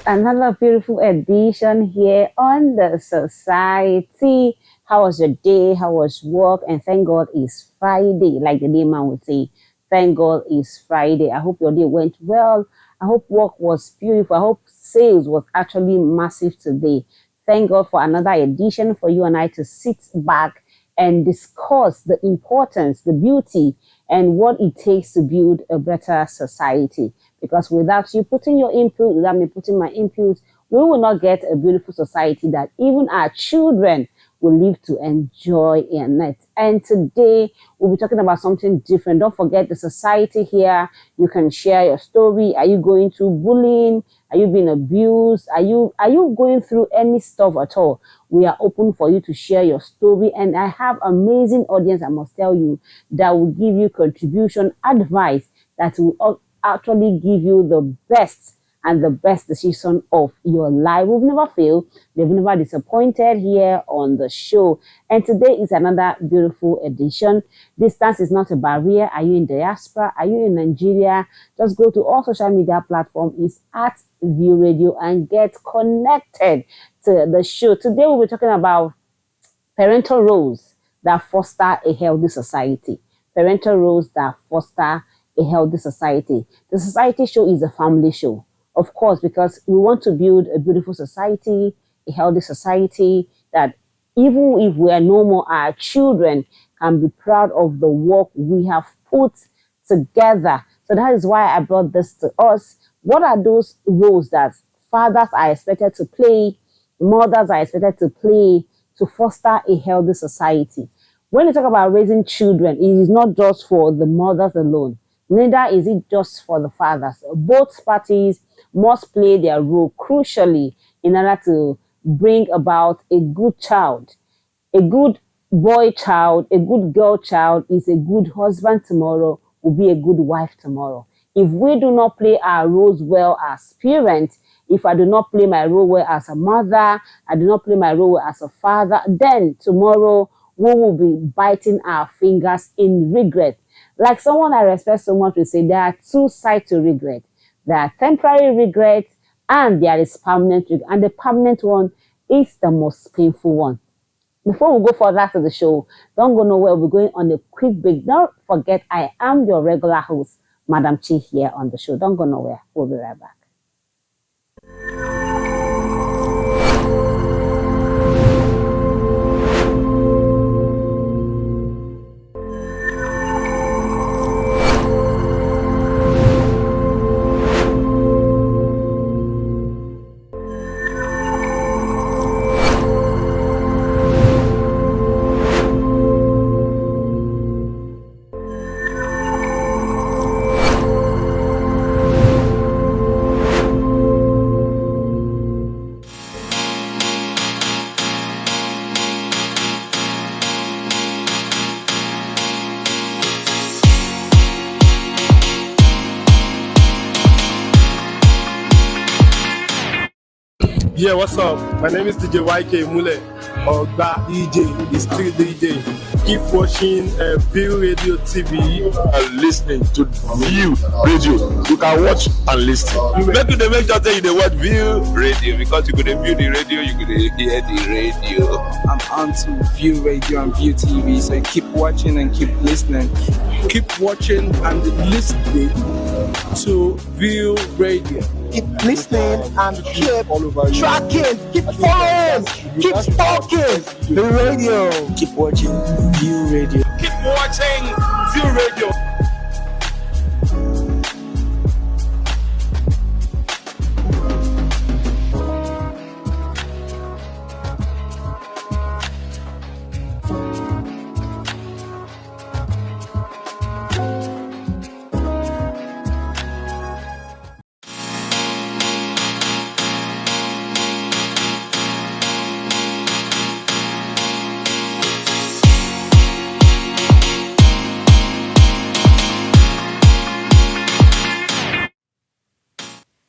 another beautiful edition here on the society. How was your day? How was work? And thank God it's Friday, like the name man would say. Thank God it's Friday. I hope your day went well. I hope work was beautiful. I hope sales was actually massive today. Thank God for another edition for you and I to sit back and discuss the importance, the beauty, and what it takes to build a better society. Because without you putting your input, without me putting my input, we will not get a beautiful society that even our children will live to enjoy in it. And today we'll be talking about something different. Don't forget the society here. You can share your story. Are you going through bullying? Are you being abused? Are you going through any stuff at all? We are open for you to share your story. And I have amazing audience, I must tell you, that will give you contribution, advice that will actually give you the best and the best decision of your life. We've never failed. They've never disappointed here on the show. And today is another beautiful edition. Distance is not a barrier. Are you in diaspora? Are you in Nigeria? Just go to all social media platforms. It's at View Radio and get connected to the show. Today we'll be talking about parental roles that foster a healthy society. Parental roles that foster a healthy society. The society show is a family show. Of course, because we want to build a beautiful society, a healthy society that even if we are no more, our children can be proud of the work we have put together. So that is why I brought this to us. What are those roles that fathers are expected to play, mothers are expected to play to foster a healthy society? When you talk about raising children, it is not just for the mothers alone. Neither is it just for the fathers. Both parties must play their role crucially in order to bring about a good child. A good boy child, a good girl child is a good husband tomorrow, will be a good wife tomorrow. If we do not play our roles well as parents, if I do not play my role well as a mother, I do not play my role well as a father, then tomorrow we will be biting our fingers in regret. Like someone I respect so much will say, there are two sides to regret. There are temporary regrets and there is permanent regret. And the permanent one is the most painful one. Before we go further to the show, don't go nowhere. We're going on a quick break. Don't forget, I am your regular host, Madam Chi, here on the show. Don't go nowhere. We'll be right back. Yeah, what's up? My name is DJ YK Mule, or that DJ, the street DJ. Keep watching View Radio TV and listening to View Radio. You can watch and listen. Make sure say you dey watch View Radio because you could view the radio, you could hear the radio. I'm on to View Radio and View TV, so keep watching and keep listening. Keep watching and listening to View Radio. Keep listening and keep tracking, keep following, keep talking the radio. Keep watching View Radio. Keep watching View Radio.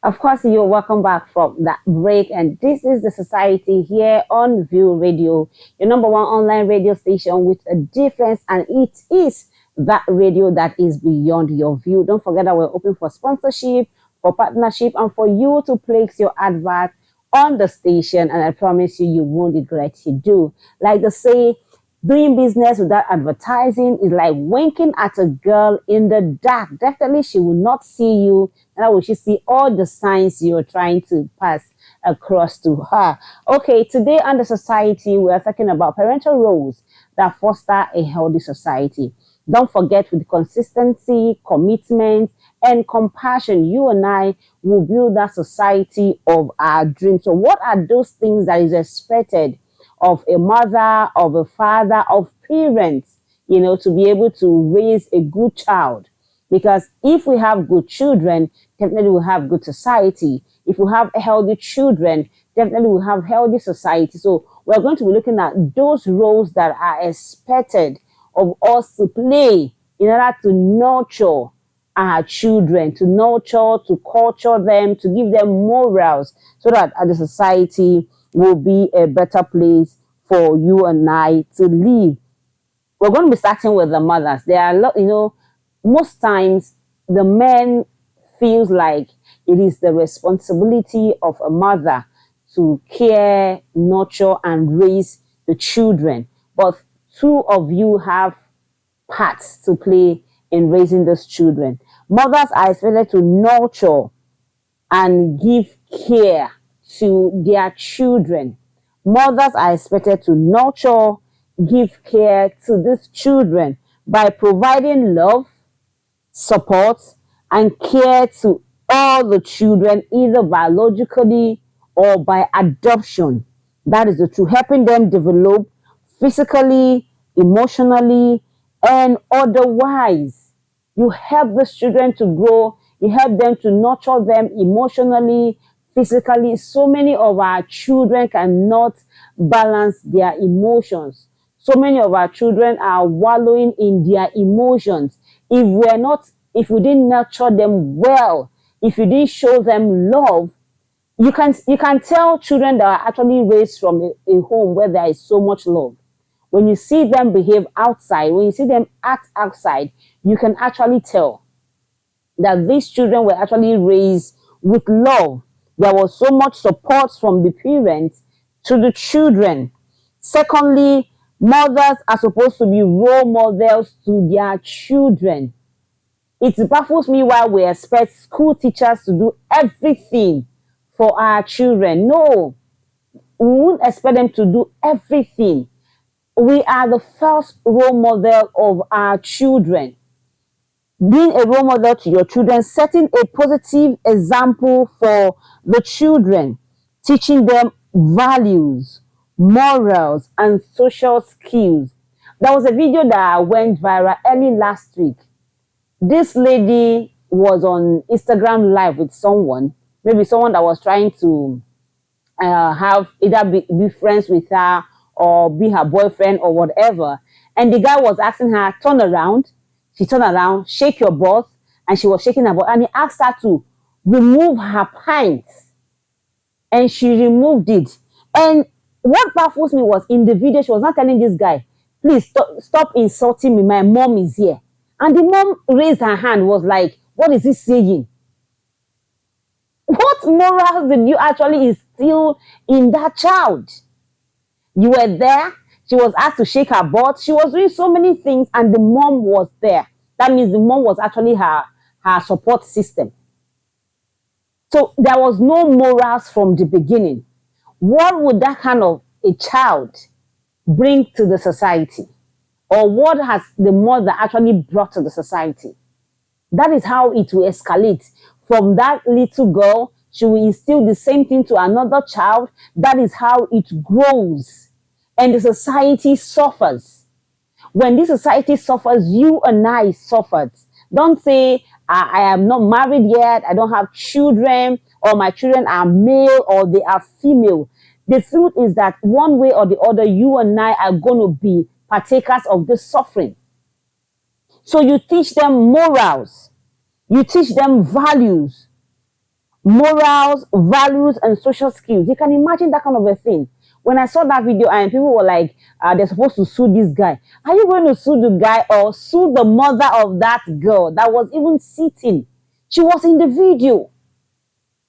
Of course, you're welcome back from that break. And this is the society here on View Radio, your number one online radio station with a difference. And it is that radio that is beyond your view. Don't forget that we're open for sponsorship, for partnership and for you to place your advert on the station. And I promise you, you won't regret you do. Like they say, doing business without advertising is like winking at a girl in the dark. Definitely, she will not see you, and will she see all the signs you're trying to pass across to her. Okay, today on the society, we are talking about parental roles that foster a healthy society. Don't forget, with consistency, commitment, and compassion, you and I will build that society of our dreams. So, what are those things that is expected of a mother, of a father, of parents, to be able to raise a good child? Because if we have good children, definitely we'll have good society. If we have healthy children, definitely we'll have healthy society. So we're going to be looking at those roles that are expected of us to play in order to nurture our children, to nurture, to culture them, to give them morals, so that the society will be a better place for you and I to live. We're going to be starting with the mothers. There are a lot, most times the men feels like it is the responsibility of a mother to care, nurture, and raise the children. But two of you have parts to play in raising those children. Mothers are expected to nurture and give care to their children. Mothers are expected to nurture, give care to these children by providing love, support, and care to all the children, either biologically or by adoption. That is the truth, helping them develop physically, emotionally, and otherwise. You help these children to grow, you help them to nurture them emotionally, physically. So many of our children cannot balance their emotions. So many of our children are wallowing in their emotions. If we didn't nurture them well, if you didn't show them love, you can tell children that are actually raised from a home where there is so much love. When you see them behave outside, when you see them act outside, you can actually tell that these children were actually raised with love. There was so much support from the parents to the children. Secondly, mothers are supposed to be role models to their children. It baffles me why we expect school teachers to do everything for our children. No, we won't expect them to do everything. We are the first role model of our children. Being a role model to your children, setting a positive example for the children, teaching them values, morals, and social skills. There was a video that went viral early last week. This lady was on Instagram live with someone, maybe someone that was trying to have either be friends with her or be her boyfriend or whatever. And the guy was asking her, turn around. She turned around, shake your butt, and she was shaking her butt. And he asked her to remove her pants, and she removed it. And what baffles me was in the video, she was not telling this guy, please stop insulting me. My mom is here. And the mom raised her hand, was like, what is he saying? What morals did you actually instill in that child? You were there. She was asked to shake her butt. She was doing so many things, and the mom was there. That means the mom was actually her support system. So there was no morals from the beginning. What would that kind of a child bring to the society? Or what has the mother actually brought to the society? That is how it will escalate. From that little girl, she will instill the same thing to another child. That is how it grows. And the society suffers. When this society suffers, you and I suffered. Don't say, I am not married yet, I don't have children, or my children are male or they are female. The truth is that one way or the other, you and I are going to be partakers of this suffering. So you teach them morals, you teach them values, morals, values, and social skills. You can imagine that kind of a thing. When I saw that video and people were like, they're supposed to sue this guy. Are you going to sue the guy or sue the mother of that girl that was even sitting? She was in the video.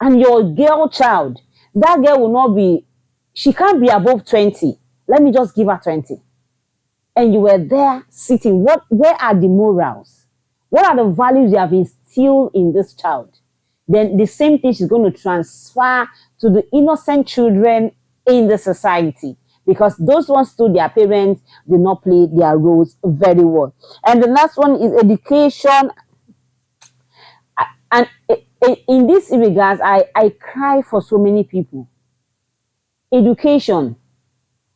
and your girl child, that girl will not be, she can't be above 20. Let me just give her 20. And you were there sitting. Where are the morals? What are the values you have instilled in this child? Then the same thing is going to transfer to the innocent children in the society, because those ones too, their parents did not play their roles very well. And the last one is education. And in this regards, I cry for so many people. Education.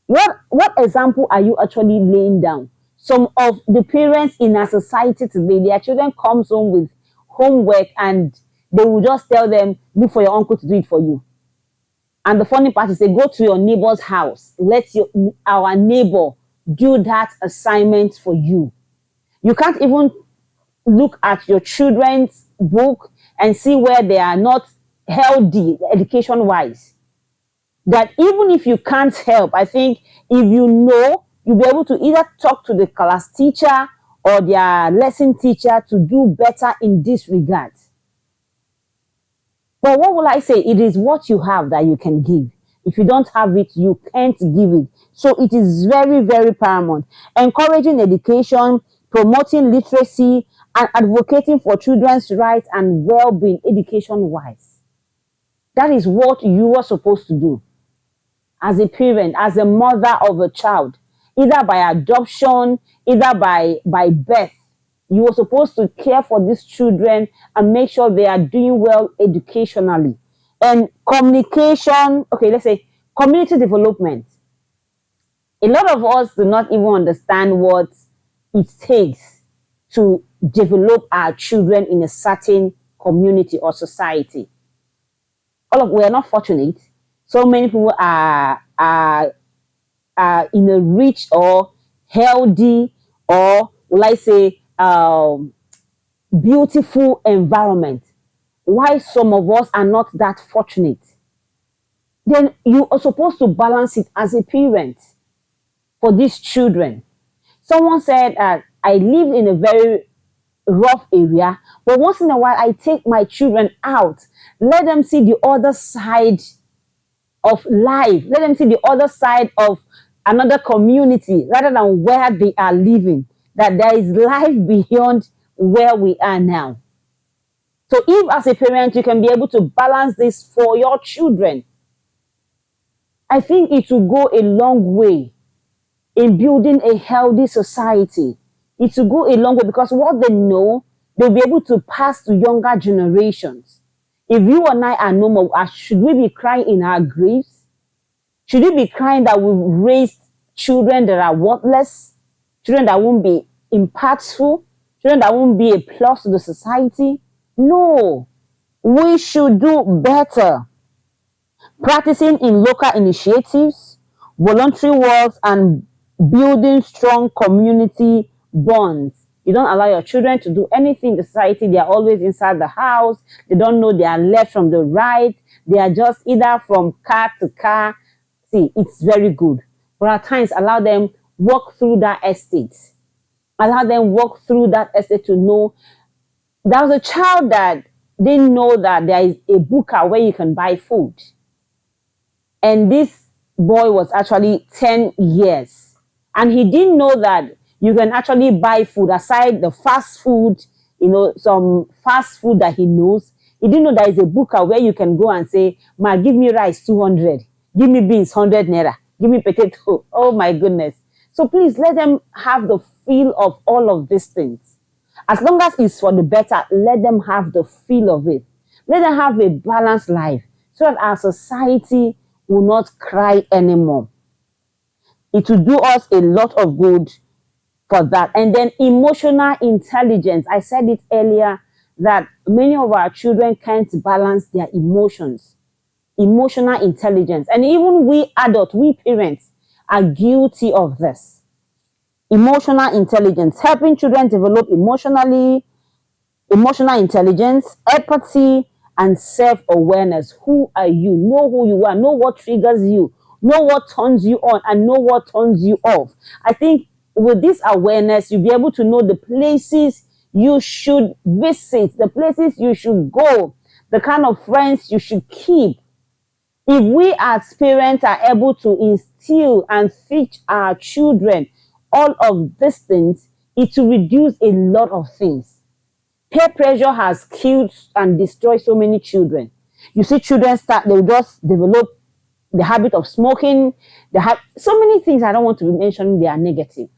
What example are you actually laying down? Some of the parents in our society today, their children comes home with homework and they will just tell them, look for your uncle to do it for you. And the funny part is they go to your neighbor's house. Let our neighbor do that assignment for you. You can't even look at your children's book and see where they are not healthy education wise. That even if you can't help, I think if you know, you'll be able to either talk to the class teacher or their lesson teacher to do better in this regard. But what will I say? It is what you have that you can give. If you don't have it, you can't give it. So it is very, very paramount. Encouraging education, promoting literacy, and advocating for children's rights and well-being education-wise. That is what you are supposed to do as a parent, as a mother of a child, either by adoption, either by birth. You are supposed to care for these children and make sure they are doing well educationally. And communication, okay, let's say community development. A lot of us do not even understand what it takes to develop our children in a certain community or society. We are not fortunate. So many people are in a rich or healthy, or will I say beautiful environment. Why some of us are not that fortunate? Then you are supposed to balance it as a parent for these children. Someone said, I live in a very rough area, but once in a while I take my children out, let them see the other side of life, let them see the other side of another community rather than where they are living, that there is life beyond where we are now. So if as a parent you can be able to balance this for your children, I think it will go a long way in building a healthy society. It will go a long way because what they know, they'll be able to pass to younger generations. If you and I are no more, should we be crying in our graves? Should we be crying that we've raised children that are worthless, children that won't be impactful, children that won't be a plus to the society? No, we should do better. Practicing in local initiatives, voluntary works, and building strong community bonds. You don't allow your children to do anything in the society. They are always inside the house. They don't know they are left from the right. They are just either from car to car. See, it's very good. But at times, allow them walk through that estate. Allow them walk through that estate to know. There was a child that didn't know that there is a booker where you can buy food. And this boy was actually 10 years. And he didn't know that you can actually buy food aside the fast food, some fast food that he knows. He didn't know there is a booker where you can go and say, Ma, give me rice, 200. Give me beans, 100 naira. Give me potato. Oh my goodness. So please let them have the feel of all of these things. As long as it's for the better, let them have the feel of it. Let them have a balanced life so that our society will not cry anymore. It will do us a lot of good for that. And then emotional intelligence. I said it earlier that many of our children can't balance their emotions. Emotional intelligence. And even we adults, we parents are guilty of this. Emotional intelligence. Helping children develop emotional intelligence, empathy, and self-awareness. Who are you? Know who you are. Know what triggers you. Know what turns you on and know what turns you off. I think with this awareness, you'll be able to know the places you should visit, the places you should go, the kind of friends you should keep. If we as parents are able to instill and teach our children all of these things, it will reduce a lot of things. Peer pressure has killed and destroyed so many children. You see children they will just develop the habit of smoking. They have so many things I don't want to be mentioning, they are negative.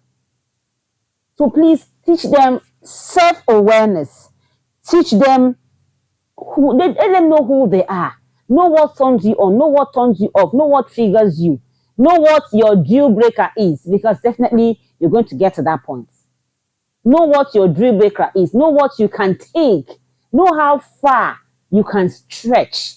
So please teach them self-awareness. Teach them let them know who they are. Know what turns you on, know what turns you off, know what triggers you, know what your deal breaker is, because definitely you're going to get to that point. Know what your deal breaker is, know what you can take, know how far you can stretch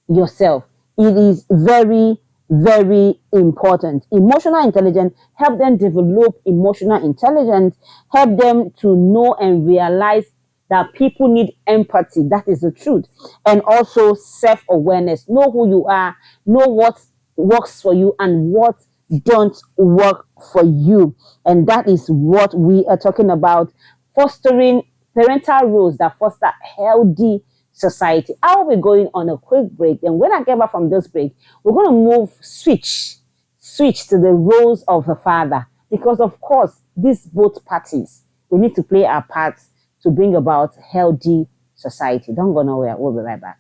yourself. It is very, very important. Emotional intelligence, help them develop emotional intelligence, help them to know and realize that people need empathy. That is the truth. And also self-awareness. Know who you are, know what works for you and what don't work for you. And that is what we are talking about, fostering parental roles that foster healthy society. I will be going on a quick break. And when I get back from this break, we're going to switch to the roles of the father. Because of course, these both parties, we need to play our parts to bring about healthy society. Don't go nowhere. We'll be right back.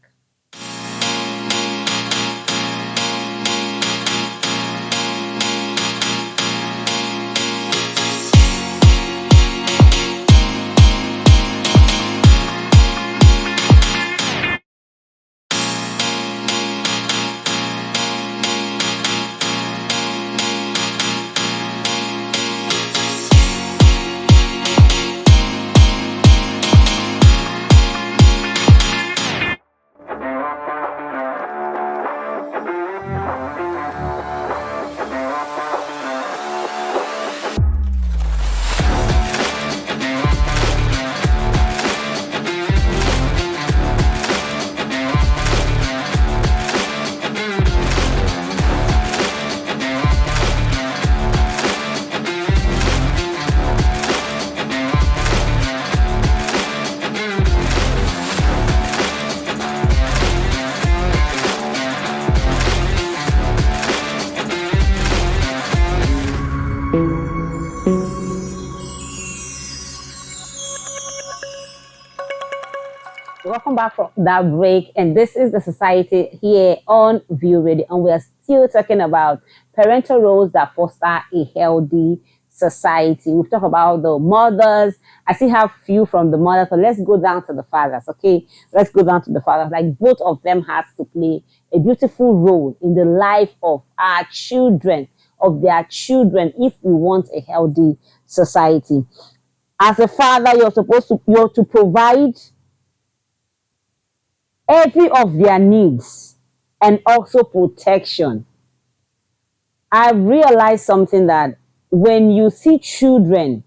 Welcome back from that break, and this is the society here on View Radio, and we are still talking about parental roles that foster a healthy society. We've talked about the mothers. I still have few from the mothers, so let's go down to the fathers. Okay, let's go down to the fathers. Like both of them has to play a beautiful role in the life of our children, of their children, if we want a healthy society. As a father, you're to provide every of their needs and also protection. I realized something, that when you see children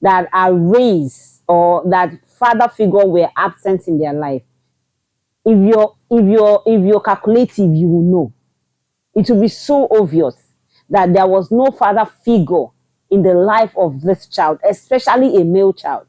that are raised or that father figure were absent in their life, if you're calculative, you will know. It will be so obvious that there was no father figure in the life of this child, especially a male child.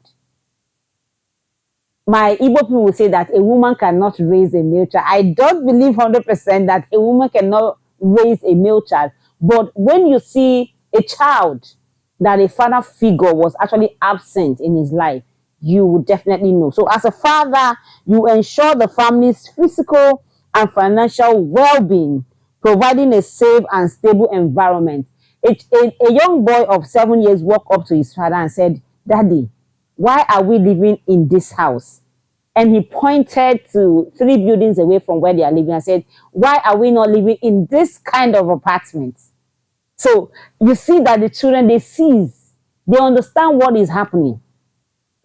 My Igbo people will say that a woman cannot raise a male child. I don't believe 100% that a woman cannot raise a male child. But when you see a child that a father figure was actually absent in his life, you would definitely know. So as a father, you ensure the family's physical and financial well-being, providing a safe and stable environment. A young boy of 7 years walked up to his father and said, "Daddy, why are we living in this house?" And he pointed to 3 buildings away from where they are living and said, "Why are we not living in this kind of apartment?" So you see that the children, they understand what is happening.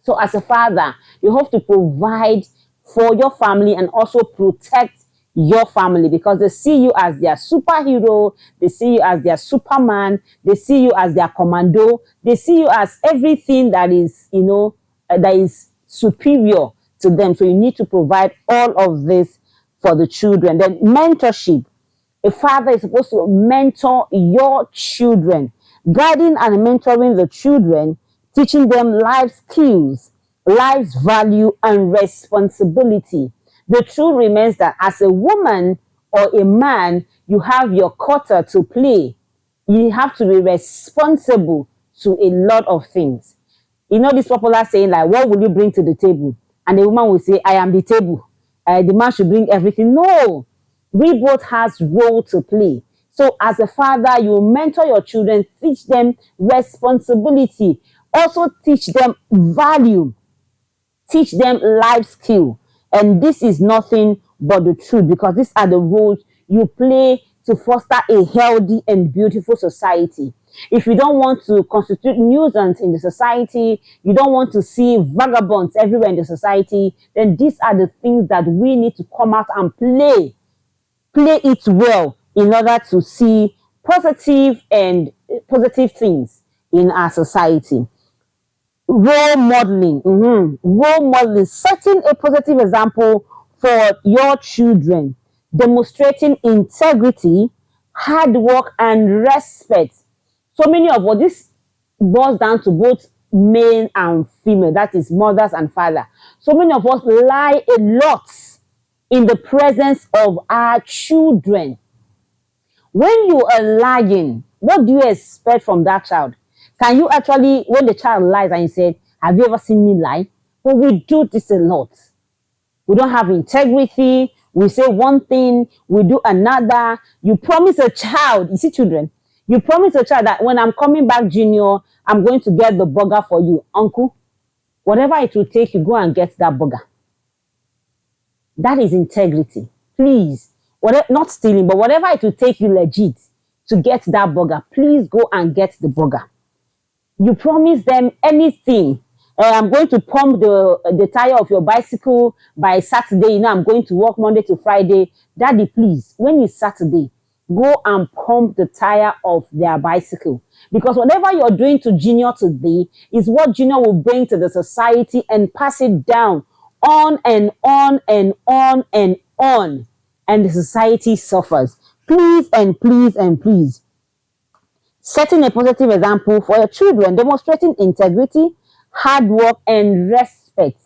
So as a father, you have to provide for your family and also protect your family, because they see you as their superhero, they see you as their superman, they see you as their commando, they see you as everything that is, that is superior to them. So you need to provide all of this for the children. Then mentorship. A father is supposed to mentor your children, guiding and mentoring the children, teaching them life skills, life's value and responsibility. The truth remains that as a woman or a man, you have your quota to play. You have to be responsible to a lot of things. You know this popular saying like, what will you bring to the table? And the woman will say, I am the table. The man should bring everything. No, we both has role to play. So as a father, you mentor your children, teach them responsibility, also teach them value, teach them life skill. And this is nothing but the truth, because these are the roles you play to foster a healthy and beautiful society. If you don't want to constitute nuisance in the society, you don't want to see vagabonds everywhere in the society, then these are the things that we need to come out and play it well in order to see positive things in our society. Role modeling, role modeling, setting a positive example for your children, demonstrating integrity, hard work, and respect. So many of what this boils down to both male and female, that is mothers and father. So many of us lie a lot in the presence of our children. When you are lying, what do you expect from that child? Can you actually, when the child lies and you say, have you ever seen me lie? But we do this a lot. We don't have integrity. We say one thing, we do another. You promise a child, you see children, you promise a child that when I'm coming back, Junior, I'm going to get the burger for you. Uncle, whatever it will take, you go and get that burger. That is integrity. Please, whatever, not stealing, but whatever it will take you legit to get that burger, please go and get the burger. You promise them anything. I'm going to pump the tire of your bicycle by Saturday. You know, I'm going to work Monday to Friday. Daddy, please, when it's Saturday, go and pump the tire of their bicycle. Because whatever you're doing to Junior today is what Junior will bring to the society and pass it down on and on and on and on. And the society suffers. Please and please and please, setting a positive example for your children, demonstrating integrity, hard work, and respect.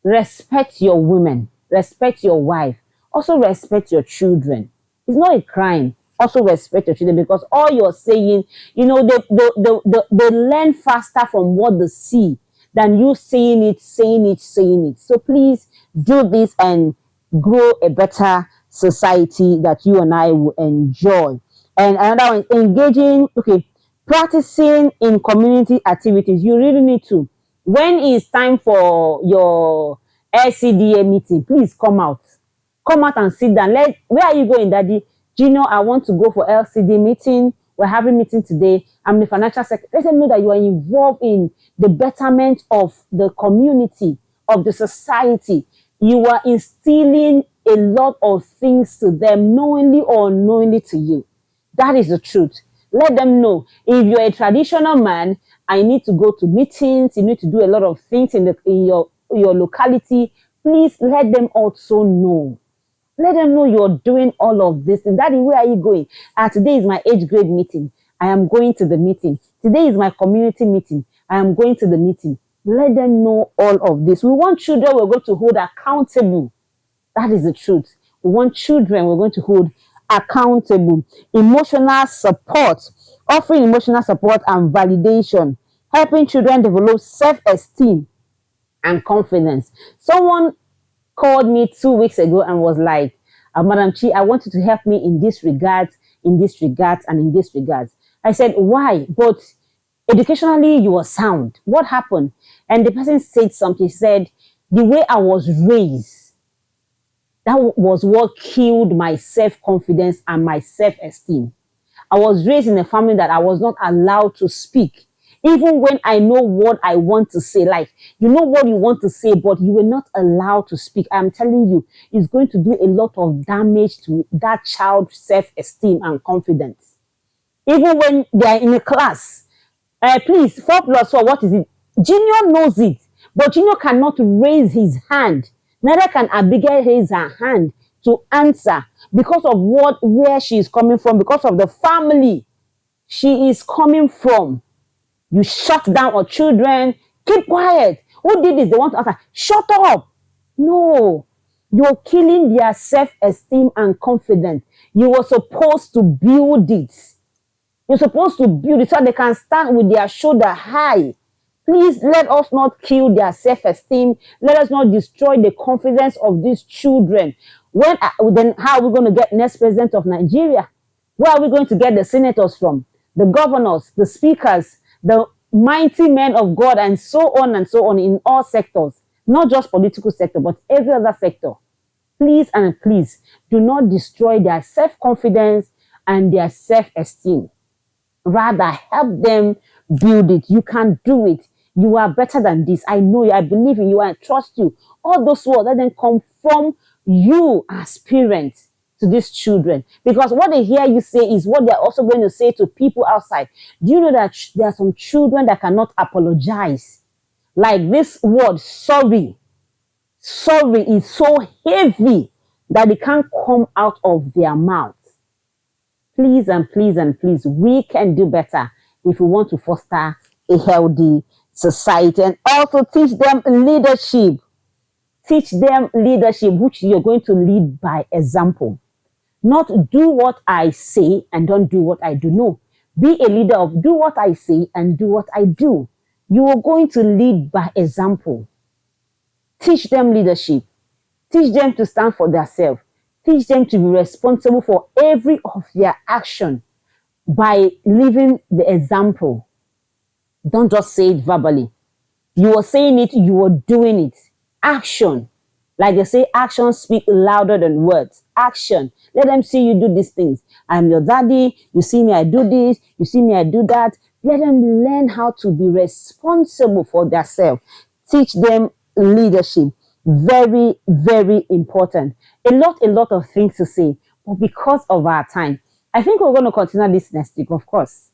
Respect your women, respect your wife, also respect your children. It's not a crime. Also respect your children, because all you're saying, you know, they learn faster from what they see than you saying it. So please do this and grow a better society that you and I will enjoy. And another one, practicing in community activities. You really need to. When it's time for your LCDA meeting, please come out. Come out and sit down. Where are you going, Daddy? Gino, I want to go for LCD meeting. We're having meeting today. I'm the financial secretary. Let them know that you are involved in the betterment of the community, of the society. You are instilling a lot of things to them, knowingly or unknowingly to you. That is the truth. Let them know. If you're a traditional man, I need to go to meetings, you need to do a lot of things in your locality. Please let them also know. Let them know you're doing all of this. And Daddy, where are you going? Today is my age grade meeting. I am going to the meeting. Today is my community meeting. I am going to the meeting. Let them know all of this. We want children we're going to hold accountable. That is the truth. We want children we're going to hold accountable. Emotional support, offering emotional support and validation, helping children develop self-esteem and confidence. Someone called me 2 weeks ago and was like, Madam Chi, I want you to help me in this regard, and in this regard. I said, why? But educationally, you are sound. What happened? And the person said something. He said, the way I was raised, that was what killed my self-confidence and my self-esteem. I was raised in a family that I was not allowed to speak. Even when I know what I want to say, like, you know what you want to say, but you were not allowed to speak. I'm telling you, it's going to do a lot of damage to that child's self-esteem and confidence. Even when they are in a class, please, 4 plus 4, what is it? Junior knows it, but Junior cannot raise his hand. Neither can Abigail raise her hand to answer because of where she is coming from, because of the family she is coming from. You shut down our children. Keep quiet. Who did this? They want to answer. Shut up. No. You're killing their self-esteem and confidence. You were supposed to build it. You're supposed to build it so they can stand with their shoulder high. Please let us not kill their self-esteem. Let us not destroy the confidence of these children. Then how are we going to get next president of Nigeria? Where are we going to get the senators from? The governors, the speakers, the mighty men of God, and so on in all sectors, not just political sector, but every other sector. Please and please do not destroy their self-confidence and their self-esteem. Rather, help them build it. You can do it. You are better than this. I know you. I believe in you. I trust you. All those words, let them conform you as parents to these children. Because what they hear you say is what they're also going to say to people outside. Do you know that there are some children that cannot apologize? Like this word, sorry. Sorry is so heavy that it can't come out of their mouth. Please and please and please, we can do better if we want to foster a healthy society, and also teach them leadership. Teach them leadership, which you're going to lead by example. Not do what I say and don't do what I do. No, be a leader of do what I say and do what I do. You are going to lead by example. Teach them leadership. Teach them to stand for themselves. Teach them to be responsible for every of their action by living the example. Don't just say it verbally. You are saying it, you are doing it. Action. Like they say, actions speak louder than words. Action. Let them see you do these things. I'm your daddy. You see me, I do this. You see me, I do that. Let them learn how to be responsible for themselves. Teach them leadership. Very, very important. A lot of things to say. But because of our time, I think we're going to continue this next week, of course.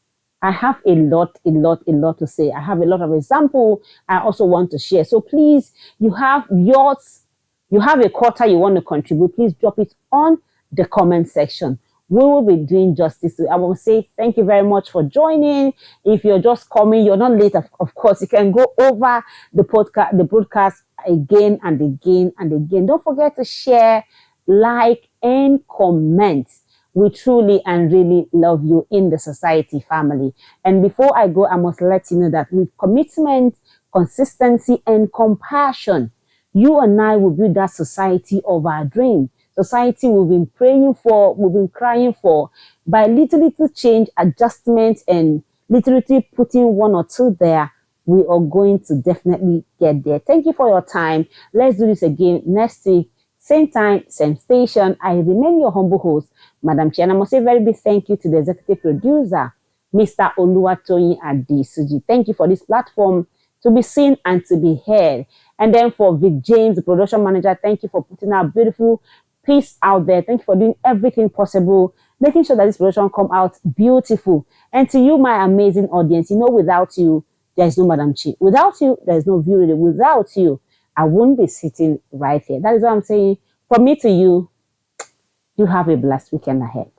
I have a lot to say. I have a lot of example I also want to share. So please, you have yours. You have a quarter you want to contribute. Please drop it on the comment section. We will be doing justice to it. I will say thank you very much for joining. If you're just coming, you're not late, of course, you can go over the broadcast again and again and again. Don't forget to share, like, and comment. We truly and really love you in the society family. And before I go, I must let you know that with commitment, consistency, and compassion, you and I will build that society of our dream. Society we've been praying for, we've been crying for. By little change, adjustments, and literally putting one or two there, we are going to definitely get there. Thank you for your time. Let's do this again next week. Same time, same station. I remain your humble host, Madam Chen. I must say a very big thank you to the executive producer, Mr. Oluwatoyin Adisuji. Thank you for this platform to be seen and to be heard. And then for Vic James, the production manager, thank you for putting our beautiful piece out there. Thank you for doing everything possible, making sure that this production come out beautiful. And to you, my amazing audience, you know, without you, there is no Madam Chi. Without you, there is no View Radio. Without you, I wouldn't be sitting right here. That is what I'm saying. From me to you, you have a blessed weekend ahead.